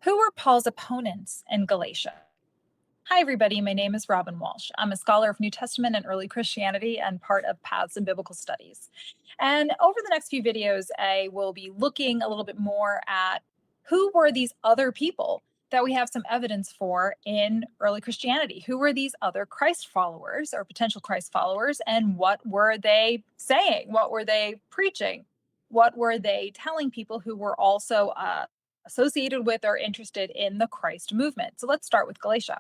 Who were Paul's opponents in Galatia? Hi, everybody. My name is Robyn Walsh. I'm a scholar of New Testament and early Christianity and part of Paths in Biblical Studies. And over the next few videos, I will be looking a little bit more at who were these other people that we have some evidence for in early Christianity. Who were these other Christ followers or potential Christ followers, and what were they saying? What were they preaching? What were they telling people who were also associated with or interested in the Christ movement? So let's start with Galatia.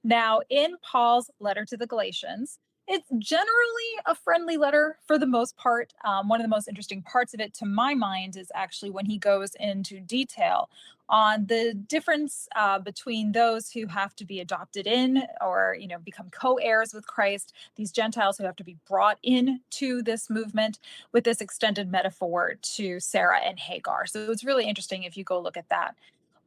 Now, in Paul's letter to the Galatians, it's generally a friendly letter for the most part. One of the most interesting parts of it, to my mind, is actually when he goes into detail on the difference between those who have to be adopted in or, become co-heirs with Christ, these Gentiles who have to be brought into this movement, with this extended metaphor to Sarah and Hagar. So it's really interesting if you go look at that.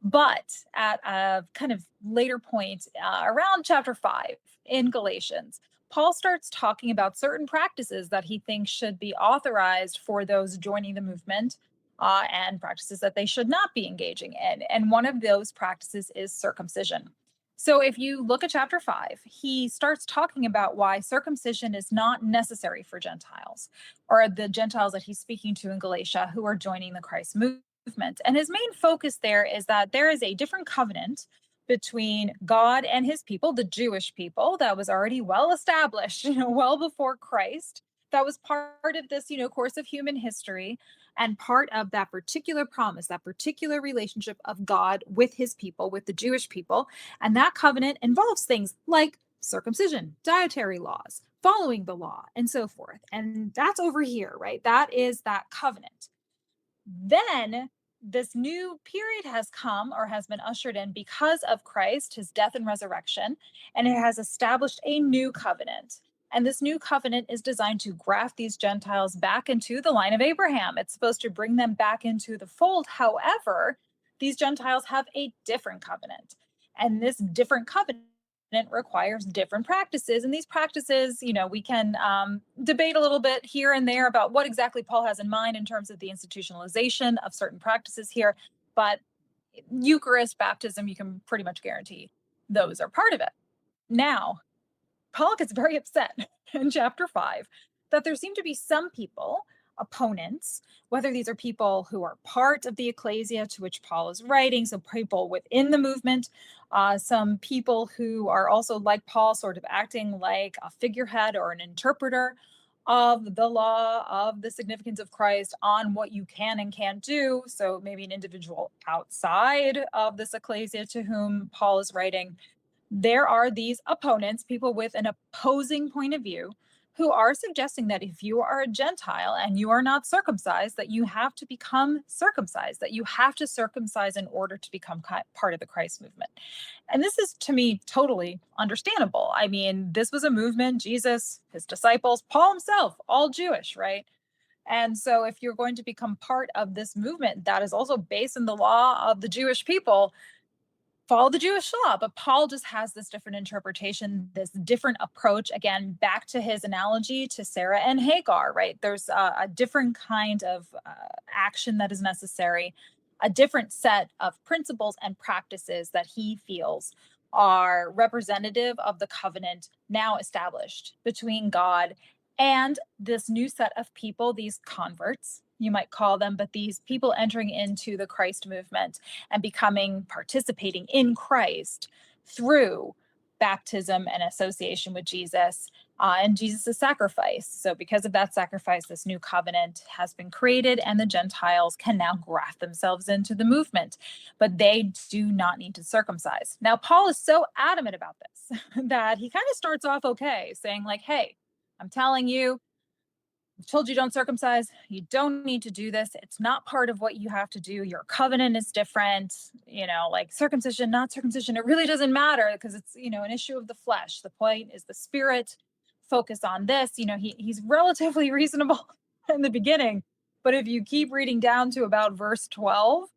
But at a kind of later point, around chapter 5 in Galatians, Paul starts talking about certain practices that he thinks should be authorized for those joining the movement, and practices that they should not be engaging in. And one of those practices is circumcision. So if you look at chapter 5, he starts talking about why circumcision is not necessary for Gentiles, or the Gentiles that he's speaking to in Galatia who are joining the Christ movement. And his main focus there is that there is a different covenant between God and his people, the Jewish people, that was already well established, well before Christ, that was part of this, course of human history, and part of that particular promise, that particular relationship of God with his people, with the Jewish people. And that covenant involves things like circumcision, dietary laws, following the law, and so forth. And that's over here, right? That is that covenant. Then this new period has come or has been ushered in because of Christ, his death and resurrection, and it has established a new covenant. And this new covenant is designed to graft these Gentiles back into the line of Abraham. It's supposed to bring them back into the fold. However, these Gentiles have a different covenant. And this different covenant requires different practices. And these practices, we can debate a little bit here and there about what exactly Paul has in mind in terms of the institutionalization of certain practices here. But Eucharist, baptism, you can pretty much guarantee those are part of it. Now, Paul gets very upset in chapter 5 that there seem to be some people, opponents, whether these are people who are part of the ecclesia to which Paul is writing, so people within the movement, some people who are also, like Paul, sort of acting like a figurehead or an interpreter of the law, of the significance of Christ on what you can and can't do. So maybe an individual outside of this ecclesia to whom Paul is writing. There are these opponents, people with an opposing point of view, who are suggesting that if you are a Gentile and you are not circumcised, that you have to become circumcised, that you have to circumcise in order to become part of the Christ movement. And this is, to me, totally understandable. I mean, this was a movement, Jesus, his disciples, Paul himself, all Jewish, right? And so if you're going to become part of this movement that is also based in the law of the Jewish people, follow the Jewish law. But Paul just has this different interpretation, this different approach. Again, back to his analogy to Sarah and Hagar, right? There's a different kind of action that is necessary, a different set of principles and practices that he feels are representative of the covenant now established between God and this new set of people, these converts, you might call them, but these people entering into the Christ movement and participating in Christ through baptism and association with Jesus, and Jesus' sacrifice. So because of that sacrifice, this new covenant has been created, and the Gentiles can now graft themselves into the movement, but they do not need to circumcise. Now, Paul is so adamant about this that he kind of starts off okay, saying like, hey, I'm telling you, I've told you don't circumcise. You don't need to do this. It's not part of what you have to do. Your covenant is different, like circumcision, not circumcision. It really doesn't matter because it's, an issue of the flesh. The point is the spirit. Focus on this. He's relatively reasonable in the beginning. But if you keep reading down to about verse 12,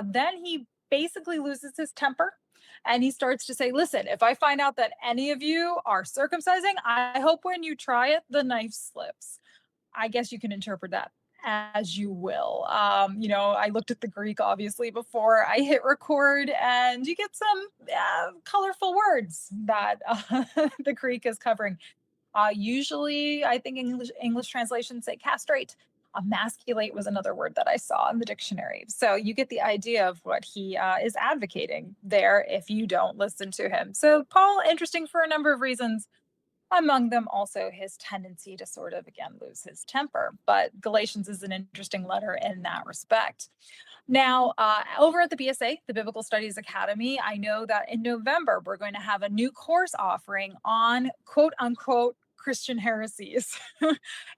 then he basically loses his temper. And he starts to say, listen, if I find out that any of you are circumcising, I hope when you try it, the knife slips. I guess you can interpret that as you will. I looked at the Greek obviously before I hit record, and you get some colorful words that the Greek is covering. Usually, I think English translations say castrate. Emasculate was another word that I saw in the dictionary. So you get the idea of what he is advocating there if you don't listen to him. So Paul, interesting for a number of reasons. Among them, also his tendency to sort of, again, lose his temper. But Galatians is an interesting letter in that respect. Now, over at the BSA, the Biblical Studies Academy, I know that in November, we're going to have a new course offering on quote unquote Christian heresies.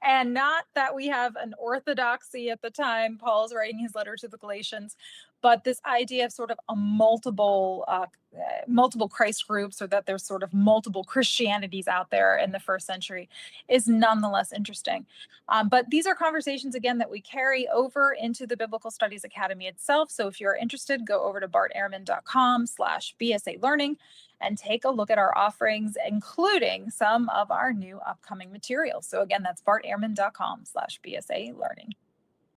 And not that we have an orthodoxy at the time Paul's writing his letter to the Galatians, but this idea of sort of a multiple Christ groups, or that there's sort of multiple Christianities out there in the first century, is nonetheless interesting. But these are conversations, again, that we carry over into the Biblical Studies Academy itself. So if you're interested, go over to bartehrman.com/BSA learning and take a look at our offerings, including some of our new upcoming materials. So again, that's bartehrman.com/BSA learning.